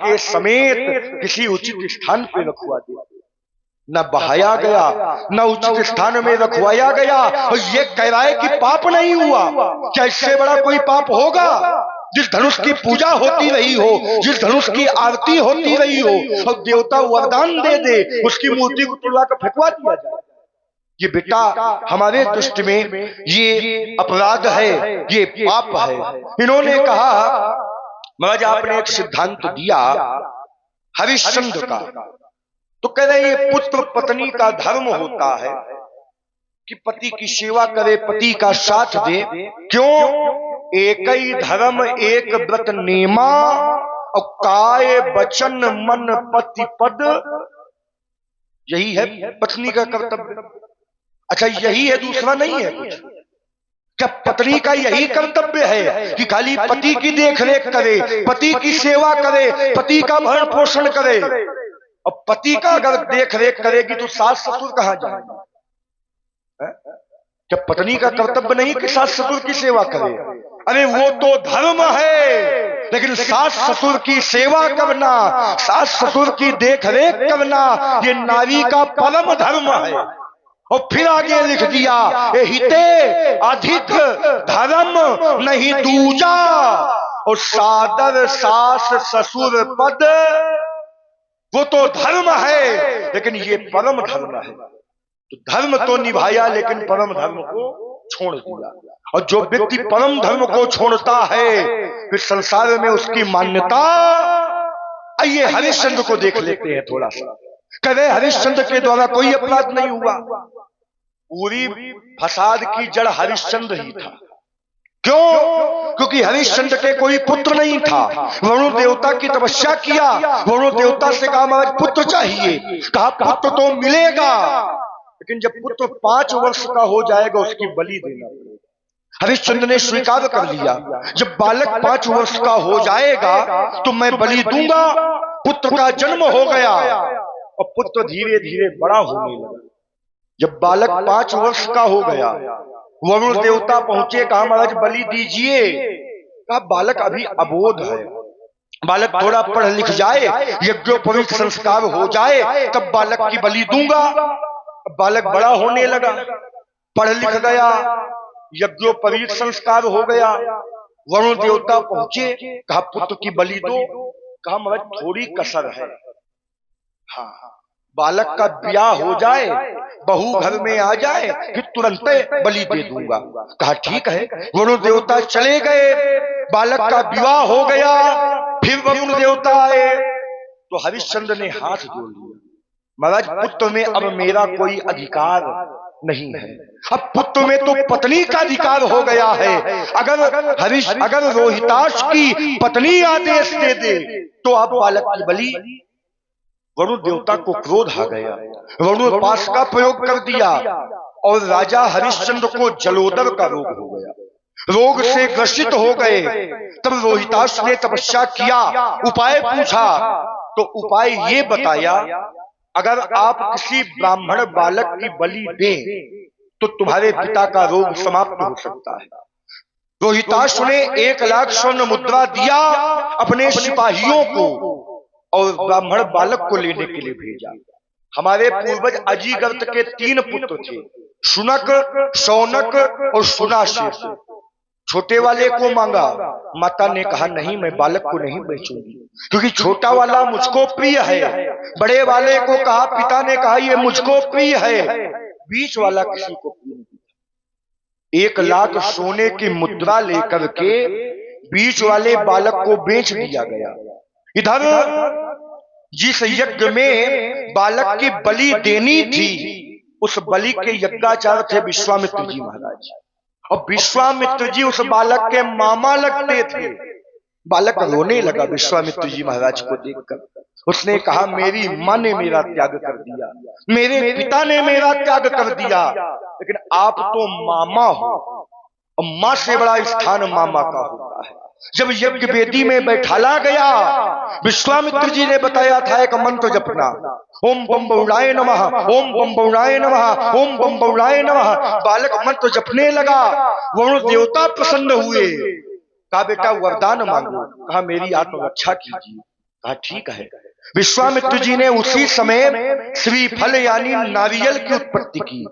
के समेत किसी उचित स्थान पे रखवा दे। न बहाया गया, न उचित स्थान में रखवाया गया, और ये कह रहा है कि पाप नहीं हुआ। क्या इससे बड़ा कोई पाप होगा? जिस धनुष की पूजा होती रही हो, जिस धनुष की आरती होती रही हो, और देवता वरदान दे दे, उसकी मूर्ति को तुड़वा कर फेंकवा दिया जाए। ये बेटा हमारे दृष्टि में ये अपराध है, ये पाप है। इन्होंने कहा, महाराज आपने एक सिद्धांत दिया हरिश्चंद्र का, तो कह रहे ये पुत्र पत्नी का धर्म होता है कि पति की सेवा करे, पति का साथ दे। क्यों? एक ही धर्म एक व्रत नेमा, और काय वचन मन पति पद, यही है पत्नी का कर्तव्य। अच्छा यही है, दूसरा नहीं है कुछ? क्या पत्नी का यही कर्तव्य है कि खाली पति की देखरेख करे, पति की सेवा करे, पति का भरण पोषण करे? और पति का अगर देख रेख करेगी तो सास ससुर कहां जाएंगे? क्या पत्नी का कर्तव्य नहीं कि सास ससुर की सेवा करे? अरे वो तो धर्म है, लेकिन सास ससुर की सेवा करना, सास ससुर की देख रेख करना, ये नारी का परम धर्म है। और फिर आगे लिख दिया, हिते अधिक धर्म नहीं दूजा, और सादर सास ससुर पद, वो तो धर्म है लेकिन ये परम धर्म है। तो धर्म तो निभाया लेकिन परम धर्म को छोड़ दिया। और जो व्यक्ति परम धर्म को छोड़ता है फिर संसार में उसकी मान्यता। आइए हरिश्चंद्र को देख लेते हैं थोड़ा सा। कह रहे हरिश्चंद्र के द्वारा कोई अपराध नहीं हुआ, पूरी फसाद की जड़ हरिश्चंद्र ही था। क्यों? क्योंकि हरिश्चंद्र के कोई पुत्र नहीं था। वरुण देवता की तपस्या किया, वरुण देवता से कहा महाराज पुत्र चाहिए, कहा पुत्र तो मिलेगा, लेकिन जब पुत्र 5 वर्ष का हो जाएगा उसकी बलि देना पड़ेगा। हरिश्चंद्र ने स्वीकार कर लिया, जब बालक 5 वर्ष का हो जाएगा तो मैं बलि दूंगा। पुत्र का जन्म हो गया और पुत्र धीरे धीरे बड़ा होने लगा। जब बालक 5 वर्ष का हो गया, वरुण देवता पहुंचे, कहा महाराज बलि दीजिए। कहा बालक अभी अबोध है, बालक थोड़ा पढ़ लिख जाए, यज्ञोपवीत संस्कार हो जाए, तब बालक की बलि दूंगा। बालक बड़ा होने लगा, पढ़ लिख गया, यज्ञोपवीत संस्कार हो गया। वरुण देवता पहुंचे, कहा पुत्र की बलि दो। कहा महाराज थोड़ी कसर है, हाँ बालक का ब्याह हो जाए, बहू घर में आ जाए, फिर तुरंत बलि दे दूंगा। कहा ठीक है। वरुण देवता चले गए, बालक का विवाह हो गया, फिर वरुण देवता आए तो हरिश्चंद्र ने हाथ जोड़ लिया, महाराज पुत्र में अब मेरा कोई अधिकार नहीं है, अब पुत्र में तो पत्नी का अधिकार हो गया है। अगर रोहिताश की पत्नी आदेश दे दे तो आप बालक की बलि। वरुण देवता को क्रोध आ गया, वरुण पाश का प्रयोग कर दिया और राजा हरिश्चंद्र को जलोदर का रोग हो गया, रोग से ग्रसित हो गए। तब रोहिताश ने तपस्या किया, उपाय पूछा तो उपाय ये बताया, अगर आप किसी ब्राह्मण बालक की बलि दें तो तुम्हारे पिता का रोग समाप्त हो सकता है। रोहिताश ने 1 लाख स्वर्ण मुद्रा दिया अपने सिपाहियों को और ब्राह्मण बालक को लेने के लिए भेजा। हमारे पूर्वज अजीगर्त के 3 पुत्र थे, शुनक, शौनक और सुनाशीर। छोटे वाले को मांगा, माता ने कहा नहीं मैं बालक को नहीं बेचूंगी क्योंकि छोटा वाला मुझको प्रिय है। बड़े वाले को कहा, पिता ने कहा ये मुझको प्रिय है, बीच वाला किसी को प्रिय नहीं। 1 लाख सोने की मुद्रा लेकर के बीच वाले बालक को बेच दिया गया। इधर जिस यज्ञ में बालक की बलि देनी थी उस बलि के यज्ञाचार्य थे विश्वामित्र जी महाराज, और विश्वामित्र जी उस बालक के मामा लगते थे। बालक रोने लगा विश्वामित्र जी महाराज को देखकर। उसने कहा मेरी मां ने मेरा त्याग कर दिया, मेरे पिता ने मेरा त्याग कर दिया, लेकिन आप तो मामा हो और मां से बड़ा स्थान मामा का होता है। जब यज्ञ वेदी में बैठाला गया, विश्वामित्र जी ने बताया था एक मंत्र जपना, ओम बम बहुड़ाय नमः, ओम बम बहुड़ाय नमः, ओम बम बहुड़ाय नमः। बालक मंत्र जपने लगा, वरुण देवता प्रसन्न हुए, कहा बेटा वरदान मांगो। कहा मेरी आत्मरक्षा कीजिए। कहा ठीक है। विश्वामित्र जी ने उसी समय श्रीफल यानी नारियल की उत्पत्ति की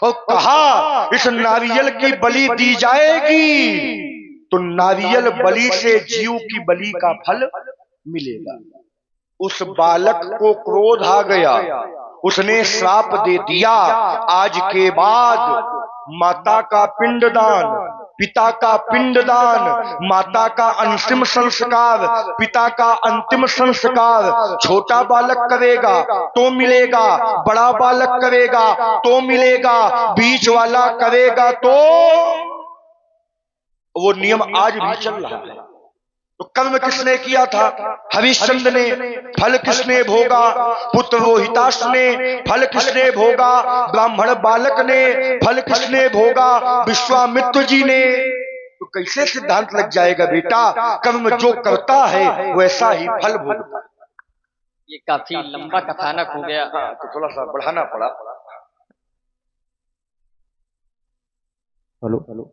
और कहा इस नारियल की बलि दी जाएगी तो नारियल बलि से जीव की बलि का फल मिलेगा। उस बालक को क्रोध आ गया, उसने श्राप दे दिया, आज के बाद माता का पिंडदान, पिता का पिंडदान, माता का अंतिम संस्कार, पिता का अंतिम संस्कार छोटा बालक करेगा तो मिलेगा, बड़ा बालक करेगा तो मिलेगा, बीच वाला करेगा तो। वो नियम आज भी चल रहा है। तो कर्म किसने किया था? हरिश्चंद्र ने। फल किसने भोगा? पुत्र रोहिताश ने। फल किसने भोगा? ब्राह्मण बालक ने। फल किसने भोगा? विश्वामित्र जी ने। तो कैसे सिद्धांत लग जाएगा बेटा? कर्म जो करता है वैसा ही फल भोगता है। ये काफी लंबा कथानक हो गया, तो थोड़ा सा बढ़ाना पड़ा। हेलो,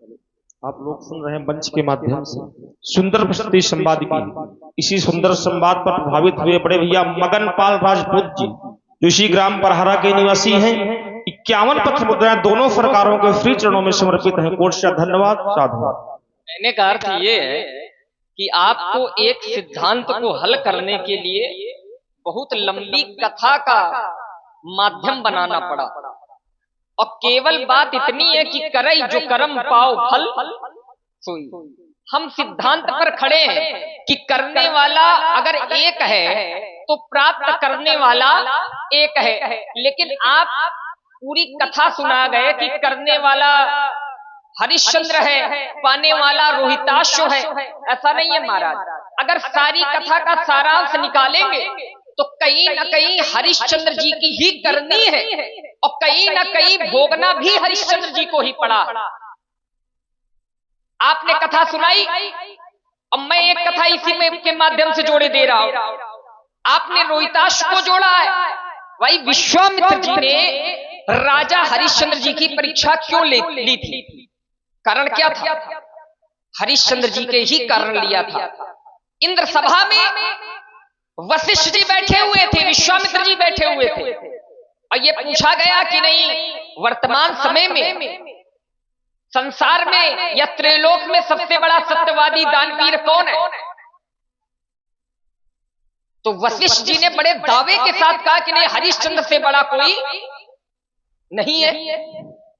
आप लोग सुन रहे हैं मंच के माध्यम से सुंदर प्रस्तुति संवाद की। इसी सुंदर संवाद पर प्रभावित हुए बड़े भैया मगन पाल राजपूत जी, जो इसी ग्राम परहरा के निवासी हैं। 51 पत्र मुद्राएं दोनों सरकारों के श्री चरणों में समर्पित हैं। कोट से धन्यवाद, साधुवाद। कहने का अर्थ ये है कि आपको एक सिद्धांत को हल करने के लिए बहुत लंबी कथा का माध्यम बनाना पड़ा, और केवल बात इतनी है कि करई जो कर्म पाओ फल सोई। हम सिद्धांत पर खड़े हैं कि करने वाला अगर एक है तो प्राप्त करने वाला एक है, लेकिन आप पूरी कथा सुना गए कि करने वाला हरिश्चंद्र है, पाने वाला रोहिताश्व है। ऐसा नहीं है महाराज। अगर सारी कथा का सारांश निकालेंगे तो कहीं ना कहीं हरिश्चंद्र जी की ही करनी है, और कहीं ना कहीं भोगना भी हरिश्चंद्र जी को ही पड़ा। आपने कथा सुनाई, अब मैं एक कथा इसी में के माध्यम से जोड़े दे रहा हूं। आपने रोहिताश को जोड़ा है। वही विश्वामित्र जी ने राजा हरिश्चंद्र जी की परीक्षा क्यों ली थी? कारण क्या था? हरिश्चंद्र जी के ही कारण लिया था। इंद्र सभा में वशिष्ठ जी बैठे हुए थे, विश्वामित्र जी बैठे हुए थे, और ये पूछा गया कि नहीं वर्तमान समय में संसार में या त्रिलोक में सबसे बड़ा सत्यवादी दानवीर कौन है? तो वशिष्ठ जी ने बड़े दावे के साथ कहा कि नहीं, हरिश्चंद्र से बड़ा कोई नहीं है।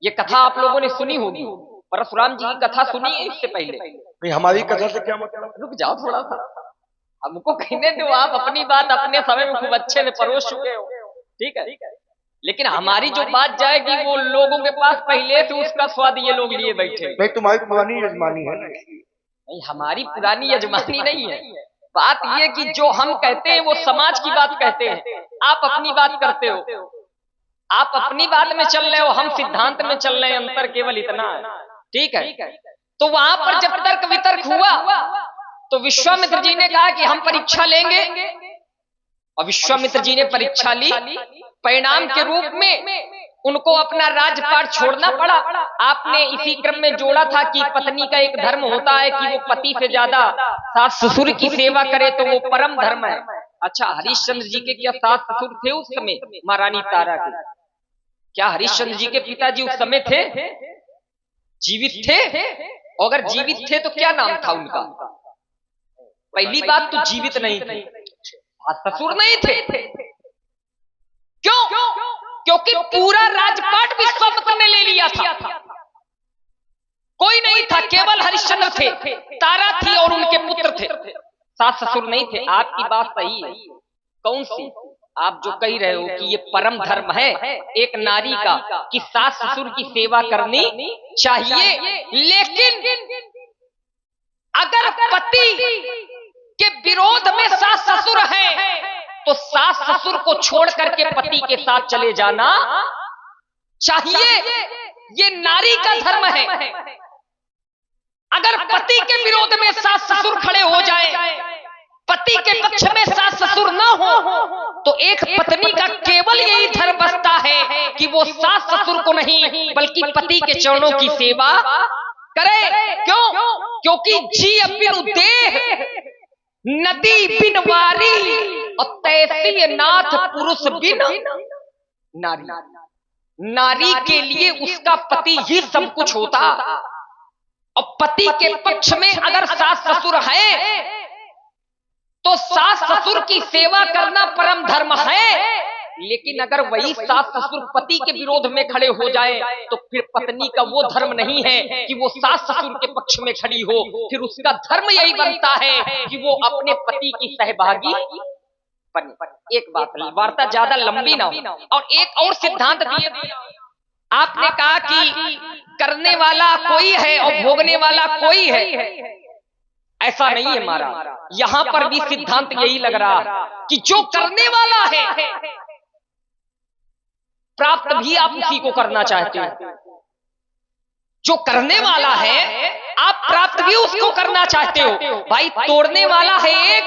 ये कथा आप लोगों ने सुनी होगी, परशुराम जी की कथा सुनी है इससे पहले? नहीं, हमारी कथा से क्या मतलब? रुक जाओ थोड़ा सा, हमको कहने दो। आप अपनी बात अपने समय में खूब अच्छे से परोस चुके हो, ठीक है, लेकिन हमारी जो बात जाएगी वो लोगों के पास पहले से उसका स्वाद ये लोग लिए बैठे। नहीं, तुम्हारी पुरानी यजमानी है ना? नहीं, हमारी पुरानी यजमानी नहीं है। बात ये कि जो हम कहते हैं वो समाज की बात कहते हैं, आप अपनी बात करते हो। आप अपनी बात में चल रहे हो, हम सिद्धांत में चल रहे हैं। अंतर केवल इतना है, ठीक है। तो वहां पर जब तर्क वितर्क हुआ तो विश्वामित्र जी ने कहा कि हम परीक्षा लेंगे, और विश्वामित्र जी ने परीक्षा ली। परिणाम के रूप में उनको अपना राजपाट छोड़ना पड़ा। आपने इसी क्रम में जोड़ा था कि पत्नी का एक धर्म होता है कि वो पति से ज्यादा सास ससुर की सेवा करे, तो वो परम धर्म है। अच्छा, हरिश्चंद्र जी के क्या सास ससुर थे उस समय? महारानी तारा के। क्या हरिश्चंद्र जी के पिताजी उस समय थे? जीवित थे? अगर जीवित थे तो क्या नाम था उनका? पहली बात तो जीवित नहीं थे, ससुर नहीं थे। क्यों? क्योंकि पूरा राजपाट विश्वामित्र ने ले लिया था। कोई नहीं था, केवल हरिश्चंद्र थे, तारा थी और उनके पुत्र थे, सास ससुर नहीं थे। आपकी बात सही है। कौन सी? आप जो कह रहे हो कि ये परम धर्म है एक नारी का कि सास ससुर की सेवा करनी चाहिए, लेकिन अगर पति के विरोध में सास ससुर है तो सास ससुर को छोड़ करके पति के साथ चले जाना चाहिए। ये नारी का धर्म है। अगर पति के विरोध में सास ससुर खड़े हो जाएं, पति के पक्ष में सास ससुर ना हो, तो एक पत्नी का केवल यही धर्म बचता है कि वो सास ससुर को नहीं बल्कि पति के चरणों की सेवा करे। क्यों? क्योंकि जी अपिनु देह नदी बिन वारी और तैसी नाथ पुरुष बिन नारी। नारी के लिए उसका पति ही सब कुछ होता, और पति के पक्ष में अगर सास ससुर है तो सास ससुर की सेवा करना परम धर्म है। लेकिन अगर वही सास ससुर पति के विरोध में खड़े हो जाए तो फिर पत्नी का वो धर्म नहीं है कि वो सास ससुर के पक्ष में खड़ी हो, फिर उसका धर्म यही बनता है कि वो अपने पति की सहभागी बने। एक बात, वार्ता ज्यादा लंबी ना हो। और एक और सिद्धांत दिए, आपने कहा कि करने वाला कोई है और भोगने वाला कोई है। ऐसा नहीं है हमारा, यहां पर भी सिद्धांत यही लग रहा कि जो करने वाला है प्राप्त भी आप उसी को करना चाहते हो। जो करने वाला है आप प्राप्त भी उसको करना चाहते हो। भाई तोड़ने वाला है एक,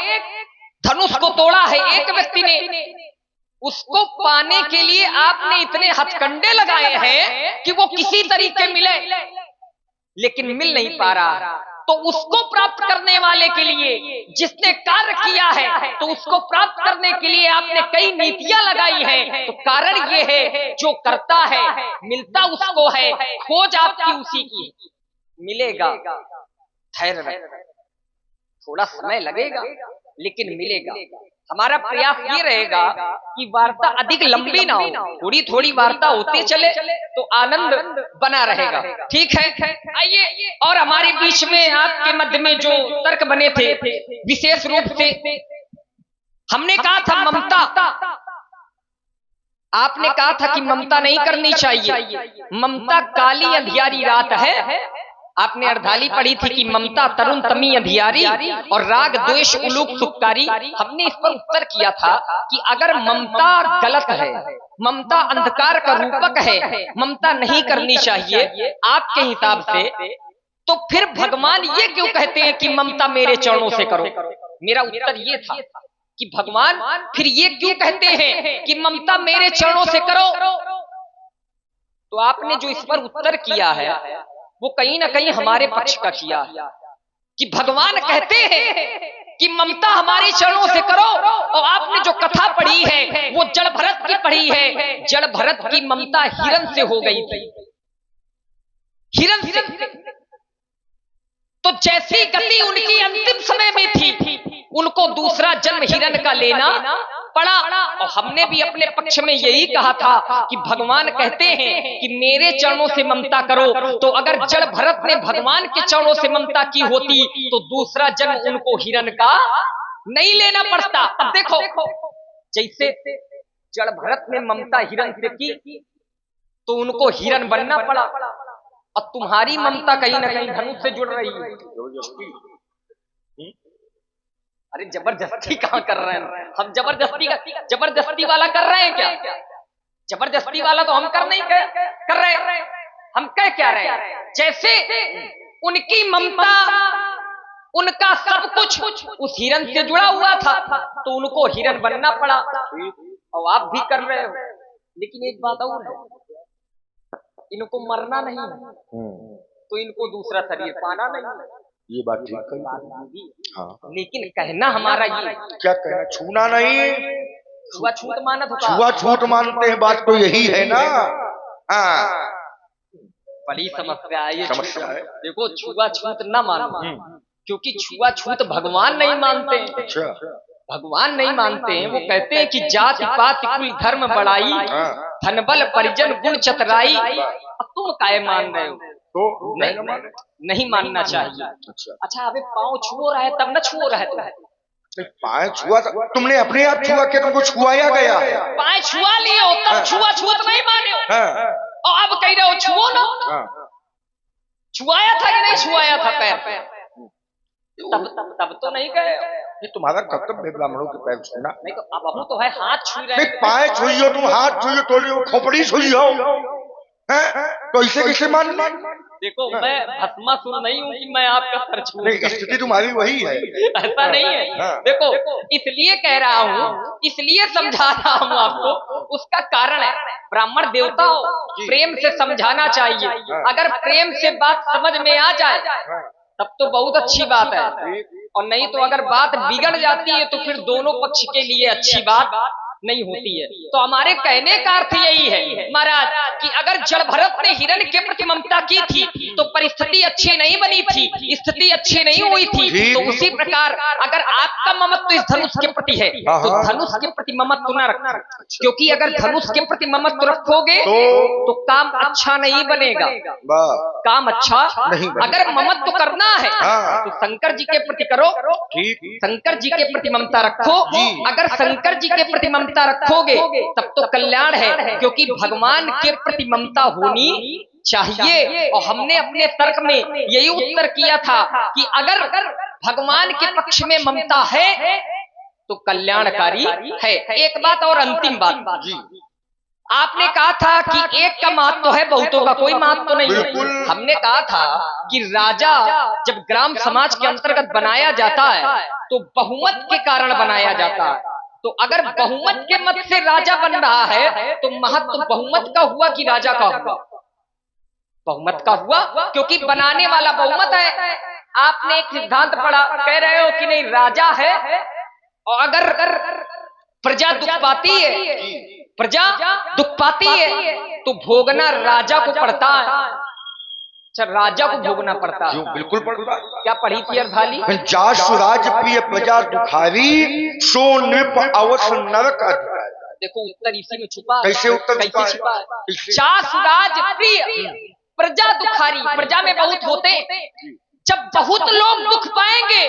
धनुष को तोड़ा है एक व्यक्ति ने, उसको पाने के लिए आपने इतने हथकंडे लगाए हैं कि वो किसी तरीके मिले, लेकिन मिल नहीं पा रहा। तो उसको प्राप्त करने वाले के लिए जिसने कार्य किया है तो उसको प्राप्त करने के लिए आपने कई नीतियां लगाई हैं। तो कारण ये है, जो करता है मिलता उसको है, खोज आपकी उसी की, मिलेगा। धैर्य, थोड़ा समय लगेगा लेकिन मिलेगा। हमारा प्रयास ये रहेगा कि वार्ता अधिक लंबी ना हो, थोड़ी थोड़ी वार्ता होते चले तो आनंद बना रहेगा। ठीक है, आइए। और हमारे बीच में आपके मध्य में जो तर्क बने थे, विशेष रूप से हमने कहा था ममता, आपने कहा था कि ममता नहीं करनी चाहिए। ममता काली अंधियारी रात है। आपने अर्धाली पढ़ी थी कि ममता तरुण तमी अंधियारी और राग द्वेष उलूक सुखकारी। हमने इस पर उत्तर किया था कि अगर ममता गलत है, ममता अंधकार का रूपक है, ममता नहीं करनी चाहिए आपके हिसाब से, तो फिर भगवान ये क्यों कहते हैं कि ममता मेरे चरणों से करो? मेरा उत्तर ये था कि भगवान फिर ये क्यों कहते हैं कि ममता मेरे चरणों से करो? तो आपने जो इस पर उत्तर किया है वो कहीं ना कहीं हमारे पक्ष का किया है कि भगवान कहते हैं कि ममता हमारे चरणों से करो। और आपने जो कथा पढ़ी है वो जड़ भरत की पढ़ी है। जड़ भरत की ममता हिरण से हो गई थी, हिरण से। तो जैसी गति उनकी अंतिम समय में थी, उनको दूसरा जन्म हिरण का लेना पड़ा। और हमने भी अपने पक्ष में यही कहा था कि भगवान कहते हैं कि मेरे चरणों से ममता करो। तो अगर जड़ भरत ने भगवान के चरणों से ममता की होती तो दूसरा जन्म उनको हिरण का नहीं लेना पड़ता। अब देखो, जैसे जड़ भरत ने ममता हिरण से की तो उनको हिरण बनना पड़ा, और तुम्हारी ममता कहीं ना कहीं धनुष से जुड़ रही है। अरे जबरदस्ती कहाँ कर रहे हैं हम? जबरदस्ती वाला कर रहे हैं क्या? जबरदस्ती वाला तो हम कर नहीं कर रहे। हम क्या रहे हैं? जैसे उनकी ममता, उनका सब कुछ उस हिरण से जुड़ा हुआ था तो उनको हिरण बनना पड़ा, और आप भी कर रहे हो। लेकिन एक बात और है, इनको मरना नहीं है तो इनको दूसरा शरीर पाना नहीं है। ये बात ठीक है। हाँ। लेकिन कहना हमारा ये क्या कहना, छूना नहीं, छुआछूत मानत होगा, छुआछूत मानते हैं, बात तो यही है ना। हाँ, बड़ी समस्या है ये। समस्या है। देखो, छुआछूत न मानो, क्योंकि छुआछूत भगवान नहीं मानते। अच्छा, भगवान नहीं मानते हैं। वो कहते हैं कि जाति पाति कुल धर्म बढ़ाई, धन बल परिजन गुण चतराई। अब तुम काहे मान रहे हो? तो नहीं मानना चाहिए। अच्छा, अबे पाँव छुओ रहा है तब न छुओ रहा है तो पाए छुआ, तुमने अपने आप छुआ के तुमको छुआया गया है। पाए छुआ लिए हो तब छुआ छूत नहीं माने हो, और अब कह रहे हो छुओ ना। छुआया था कि नहीं छुआया था पैर? तब तो नहीं गए। ये तुम्हारा कर्तव्य ब्राह्मणों के पैर छूना। नहीं तो अब तो है हाथ छू रहे। पाए छुइयो तुम, हाथ छुइयो, तो खोपड़ी छुइयो, तो इसे कैसे मान? देखो, मैं भस्मासुर नहीं हूँ कि मैं आपका सर छू। नहीं, स्थिति तुम्हारी वही है। ऐसा नहीं है। देखो, इसलिए कह रहा हूँ, इसलिए समझा रहा हूँ आपको। उसका कारण है, ब्राह्मण देवता हो, प्रेम से समझाना चाहिए। अगर प्रेम से बात समझ में आ जाए तब तो बहुत अच्छी बात है। और नहीं तो अगर बात बिगड़ जाती है तो फिर दोनों पक्ष के लिए अच्छी बात नहीं होती है। तो हमारे कहने का अर्थ यही है महाराज कि अगर जड़ भरत ने हिरण के प्रति ममता की थी तो परिस्थिति अच्छी नहीं बनी थी, स्थिति अच्छी नहीं हुई थी। तो उसी प्रकार अगर आपका ममत्व इस धनुष के प्रति है तो धनुष के प्रति ममत्व न रखना, क्योंकि अगर धनुष के प्रति ममत्व रखोगे तो काम अच्छा नहीं बनेगा, काम अच्छा नहीं। अगर ममत्व करना है तो शंकर जी के प्रति करो, शंकर जी के प्रति ममता रखो। अगर शंकर जी के प्रति ममता रखोगे तब तो कल्याण है, क्योंकि भगवान के प्रति ममता होनी चाहिए। और हमने अपने तर्क में यही उत्तर किया था कि अगर भगवान के पक्ष में ममता है तो कल्याणकारी है। एक बात और अंतिम बात, आपने कहा था कि एक का महत्व है, बहुतों का कोई महत्व नहीं है। हमने कहा था कि राजा जब ग्राम समाज के अंतर्गत बनाया जाता है तो बहुमत के कारण बनाया जाता है। तो अगर बहुमत के मत से राजा बन रहा है तो महत्व बहुमत का हुआ कि राजा का हुआ? बहुमत का हुआ, क्योंकि बनाने वाला बहुमत है। आपने एक सिद्धांत पढ़ा, कह रहे हो कि नहीं राजा है और अगर प्रजा दुख पाती है, प्रजा दुख पाती है तो भोगना राजा को पड़ता है। अच्छा, राजा को भोगना पड़ता है? बिल्कुल पड़ता है। क्या पढ़ी थी अर्धाली? जा सुराज प्रिय प्रजा दुखारी सो नृप अवस नरक अधिकारी। देखो उत्तर इसी में छुपा। कैसे उत्तर छुपा है? जा सुराज प्रिय प्रजा दुखारी, प्रजा में बहुत होते, जब बहुत लोग दुख पाएंगे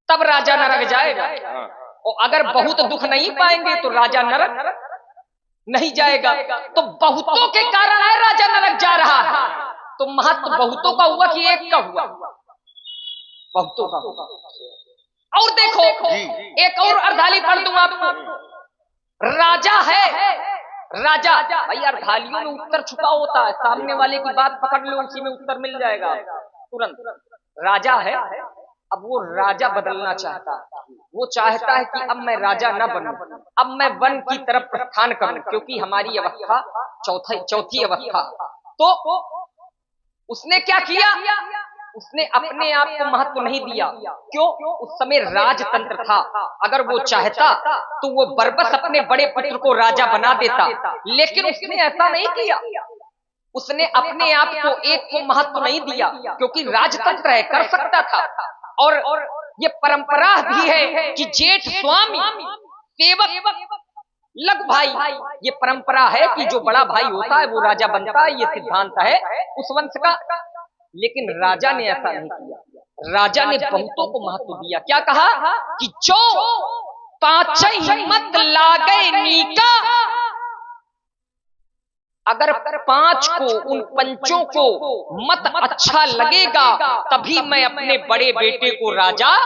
तब राजा नरक जाएगा, और अगर बहुत दुख नहीं पाएंगे तो राजा नरक नहीं जाएगा। तो बहुतों के कारण है राजा नरक जा रहा है। तो महत्व बहुतों का हुआ कि एक का हुआ? बहुतों का। और देखो एक और अर्धाली पढ़ दूं आपको। राजा है, राजा भाई अर्धालियों में उत्तर छुपा होता है, सामने वाले की बात पकड़ लो उसी में उत्तर मिल जाएगा तुरंत। राजा है, अब वो राजा बदलना चाहता है, वो चाहता है कि अब मैं राजा न बनूं, अब मैं वन की तरफ प्रस्थान करूं, क्योंकि हमारी अवस्था चौथी अवस्था। तो उसने क्या किया? उसने अपने आप को महत्व नहीं दिया। क्यों? उस समय राजतंत्र था। अगर वो चाहता तो वो बरबस अपने बड़े पुत्र को राजा बना देता, लेकिन उसने ऐसा नहीं किया। उसने अपने आप को एक को महत्व नहीं दिया, क्योंकि राजतंत्र है, कर सकता था। और ये परंपरा भी है कि जेठ स्वामी सेवक लग भाई, ये परंपरा है कि जो बड़ा भाई होता है वो राजा बनता है, ये सिद्धांत है उस वंश का। लेकिन राजा ने ऐसा नहीं किया। राजा ने बहुतों को महत्व दिया। क्या कहा कि जो पांच हिम्मत लागे नीका, अगर पांच को, उन पंचों को मत अच्छा लगेगा तभी मैं अपने बड़े बेटे को राजा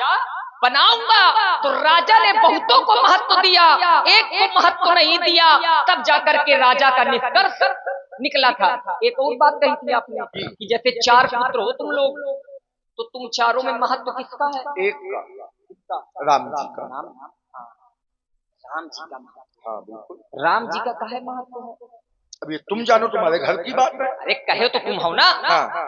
बनाऊंगा। तो राजा ने बहुतों को महत्व दिया, एक को महत्व नहीं दिया, तब जाकर के राजा का निष्कर्ष निकला था। एक और बात कही थी आपने कि जैसे 4 पुत्र हो तुम लोग, तो तुम चारों में महत्व किसका है? एक का, राम जी का। राम जी का महत्व। हाँ बिल्कुल, राम जी का काहे महत्व है? अब ये तुम जानो, तुम्हारे घर की बात है। अरे कहे तो तुम हो ना, हाँ।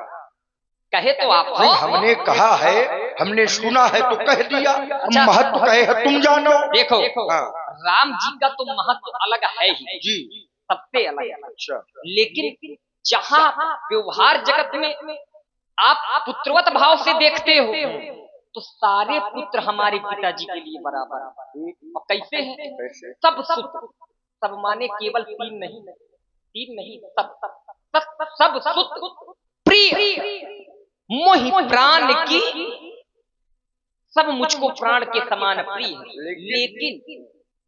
कहे तो आप हो। हमने कहा है, हमने सुना है तो कह दिया। अच्छा, महत्व कहे है तुम जानो। देखो हाँ। राम जी का तो महत्व अलग है ही जी, सबसे अलग। अच्छा, लेकिन जहाँ व्यवहार जगत में आप पुत्रवत भाव से देखते हो तो सारे पुत्र हमारे पिताजी के लिए बराबर। और कैसे हैं? सब सुत, सब माने केवल 3 नहीं, सब सुत प्रिय मोहि प्राण की, सब मुझको प्राण के समान प्रिय। लेकिन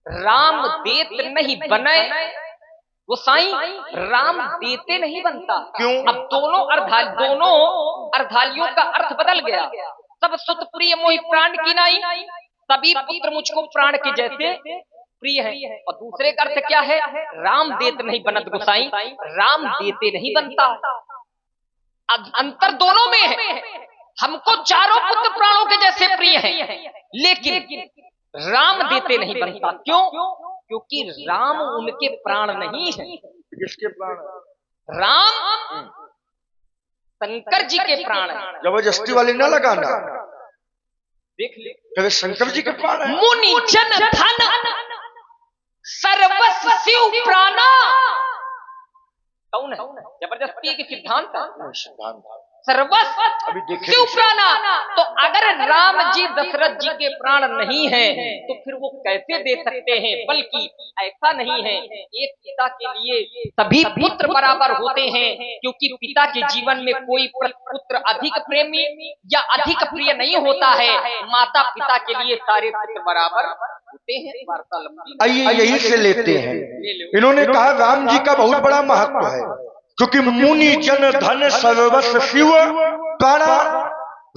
राम देत नहीं बने, वो साईं राम देते नहीं बनता। क्यों? अब दोनों अर्धालियों का अर्थ बदल गया। सब सुत प्रिय मोहि प्राण की नाई, सभी पुत्र मुझको प्राण के जैसे प्रिय है। और दूसरे का अर्थ क्या है? राम देत नहीं बनत गोसाई, राम देते नहीं बनता। अंतर दोनों में है। हमको चारों पुत्र प्राणों के जैसे प्रिय हैं, लेकिन राम देते नहीं बनता। क्यों? क्योंकि राम उनके प्राण नहीं है। किसके प्राण? शंकर जी के प्राण है। जबरदस्ती वाली ना लगाना, देख ले, कहे शंकर जी के प्राण है। मुनि जन धन सर्वस्व शिव प्राणा। कौन है? जबरदस्ती के सिद्धांत है। सर्वस्व शिव प्राणा। तो अगर राम जी दशरथ जी के प्राण नहीं है तो फिर वो कैसे दे सकते हैं? बल्कि ऐसा नहीं है, एक पिता के लिए सभी पुत्र बराबर होते हैं, क्योंकि पिता के जीवन में कोई पुत्र अधिक प्रेमी या अधिक प्रिय नहीं होता है। माता पिता के लिए सारे पुत्र बराबर होते हैं। वार्ता लंबी, आइए यही से लेते हैं। इन्होंने कहा राम जी का बहुत बड़ा महत्व है, क्योंकि मुनि जन धन सर्वस्व शिव प्राणा।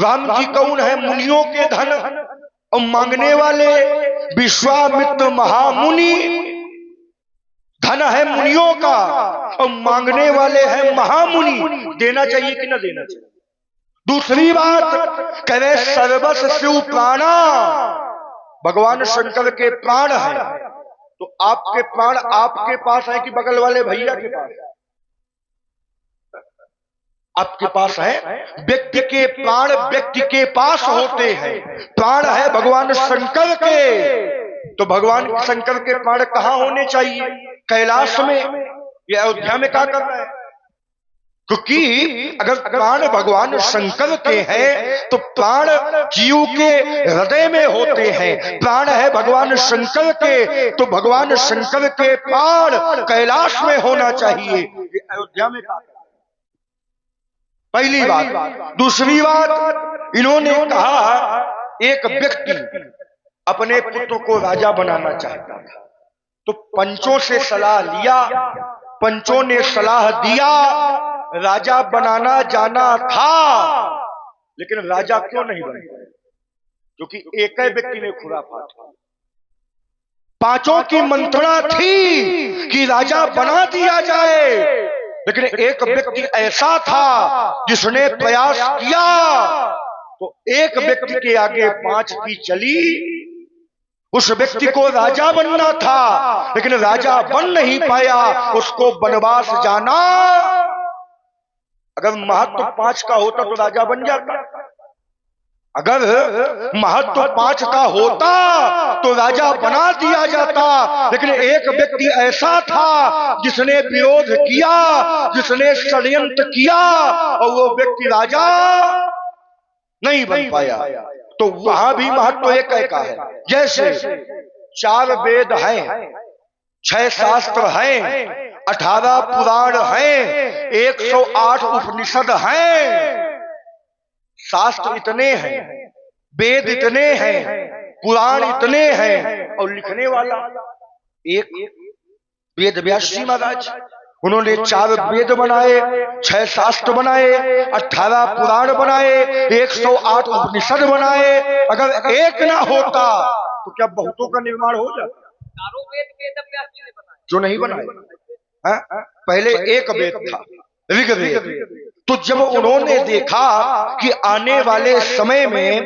राम जी कौन है? मुनियों के धन और मांगने वाले विश्वामित्र महामुनि। धन है मुनियों का और मांगने वाले हैं महामुनि। देना चाहिए कि ना देना चाहिए? दूसरी बात कह रहे सर्वस्व शिव प्राणा। भगवान शंकर के प्राण है, तो आपके प्राण आपके पास है कि बगल वाले भैया के पास है? आपके पास है। व्यक्ति के प्राण व्यक्ति के पास होते हैं। प्राण है भगवान शंकर के, तो भगवान शंकर के प्राण कहां होने चाहिए? कैलाश में या अयोध्या में? क्या कर रहा है? क्योंकि अगर प्राण भगवान शंकर के हैं तो प्राण जीव के हृदय में होते हैं। प्राण है भगवान शंकर के, तो भगवान शंकर के प्राण कैलाश में होना चाहिए। अयोध्या में पहली बात। दूसरी बात, इन्होंने कहा एक व्यक्ति अपने पुत्र को राजा बनाना चाहता था, तो पंचों से सलाह लिया। पंचों ने सलाह दिया, राजा बनाना जाना था, लेकिन राजा क्यों नहीं बना? क्योंकि एक ही व्यक्ति ने खुराफात। पांचों की मंत्रणा थी कि राजा बना दिया जाए, लेकिन एक व्यक्ति ऐसा था जिसने प्रयास किया, तो एक व्यक्ति के आगे पांच की चली। उस व्यक्ति को राजा बनना था, लेकिन राजा बन नहीं पाया, उसको वनवास जाना। अगर महत्व पांच का होता तो राजा बन जाता। अगर महत्व पांच का होता तो राजा बना दिया जाता, लेकिन एक व्यक्ति ऐसा था जिसने विरोध किया, जिसने षड्यंत्र किया, और वो व्यक्ति राजा नहीं बन पाया। तो वहां भी महत्व एक का है। जैसे 4 वेद हैं, 6 शास्त्र हैं, 18 पुराण हैं, 108 उपनिषद हैं। शास्त्र इतने हैं, वेद इतने हैं, पुराण इतने हैं, और लिखने वाला एक वेद व्यास जी महाराज। उन्होंने 4 वेद बनाए, 6 शास्त्र बनाए, 18 पुराण बनाए, 108 उपनिषद बनाए। अगर एक ना होता तो क्या बहुतों का निर्माण हो जाता? चारों वेद वेद व्यास जी ने बनाए, जो नहीं बनाए। पहले एक वेद था, ऋग्वेद। तो जब उन्होंने देखा कि आने वाले समय में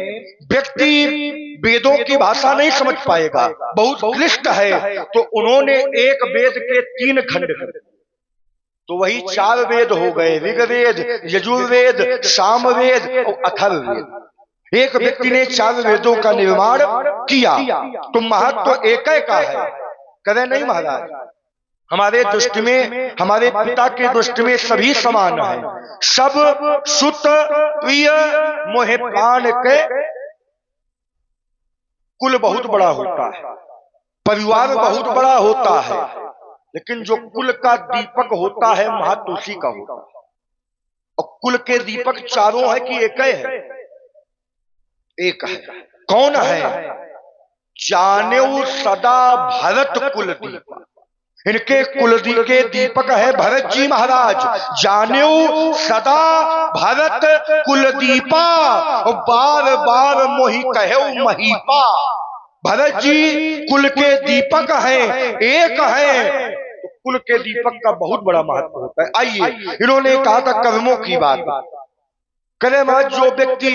व्यक्ति वेदों की भाषा नहीं समझ पाएगा, बहुत क्लिष्ट है, तो उन्होंने एक वेद के 3 खंड कर, तो वही 4 वेद हो गए, ऋग्वेद, यजुर्वेद, सामवेद और अथर्ववेद। एक व्यक्ति ने 4 वेदों का निर्माण किया, तो महत्व एक का है। करें नहीं महाराज? हमारे दृष्टि में, हमारे पिता के दृष्टि में सभी समान है। सब सुत प्रिय मोहे प्राण के। कुल बहुत बड़ा होता है, परिवार बहुत बड़ा होता है, लेकिन जो कुल का दीपक होता है महत्व उसी का होता है। और कुल के दीपक चारों है कि एक है? एक है। कौन है? जानेऊ सदा भरत कुल दीपक। इनके कुलदी के दीपक है भरत जी महाराज। जानेऊ सदा भरत कुलदीपा, और बार बार मोहि कहेऊ महीपा। भरत जी कुल के दीपक हैं, एक हैं, तो कुल के दीपक का बहुत बड़ा महत्व होता है। आइए, इन्होंने कहा था कर्मों की बात करे। महाराज जो व्यक्ति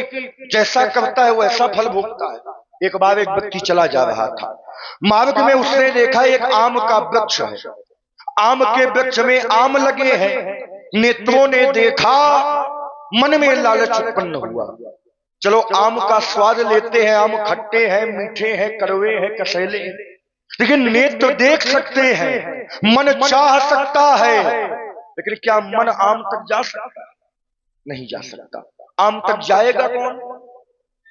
जैसा करता है वैसा फल भोगता है। एक बार एक व्यक्ति चला जा रहा था, मार्ग में उसने देखा एक आम का वृक्ष है। आम के वृक्ष में आम लगे हैं। नेत्रों ने देखा मन में लालच उत्पन्न हुआ। चलो आम का स्वाद लेते हैं, आम खट्टे हैं, मीठे हैं, कड़वे हैं, कसैले हैं, लेकिन नेत्र देख सकते हैं, मन चाह सकता है, लेकिन क्या मन आम तक जा सकता है? नहीं जा सकता। आम तक जाएगा कौन?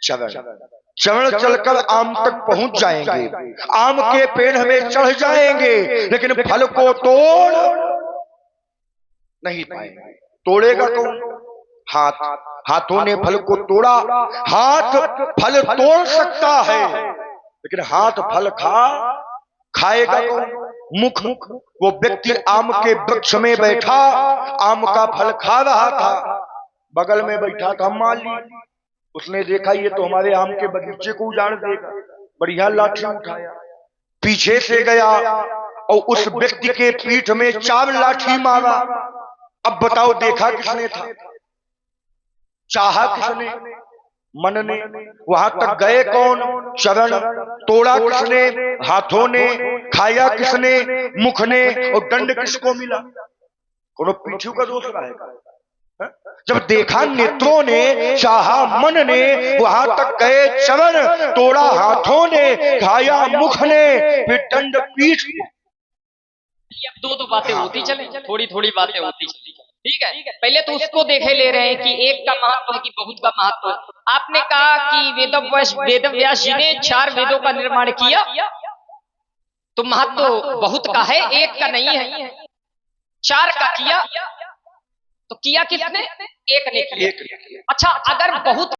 चरण। चरण चलकर आम तक पहुंच जाएंगे, आम के पेड़ में चढ़ जाएंगे, लेकिन फल को तोड़ नहीं पाएंगे। तोड़ेगा कौन? हाथ। हाथों ने फल को तोड़ा। हाथ फल तोड़ सकता है, लेकिन हाथ फल खाएगा कौन? मुख। वो व्यक्ति आम के वृक्ष में बैठा, आम का फल खा रहा था, बगल में बैठा था माली। उसने देखा ये तो हमारे आम के बगीचे को उजाड़ देगा, बढ़िया लाठी उठाया, पीछे से गया और उस व्यक्ति के पीठ में 4 लाठी मारा। अब बताओ देखा किसने था? चाहा किसने? मन ने। वहां तक गए कौन? चरण। तोड़ा किसने? हाथों ने। खाया किसने? मुख ने। और दंड किसको मिला? कोनो पीछू का दोष रहेगा। जब देखा नेत्रों ने, चाहा मन ने, वहां तक गए चरण, तोड़ा हाथों ने, खाया मुख ने, फिर दंड पीठ। अब दो बातें होती चले, थोड़ी थोड़ी बातें होती चली, ठीक है। पहले तो उसको देखे ले रहे हैं कि एक का महत्व है कि बहुत का महत्व है। आपने कहा कि वेदव्यास जी ने 4 वेदों का निर्माण किया, तो महत्व बहुत का है, एक का नहीं है। 4 का किया, तो किया किसने? एक ने किया। अच्छा, अगर बहुत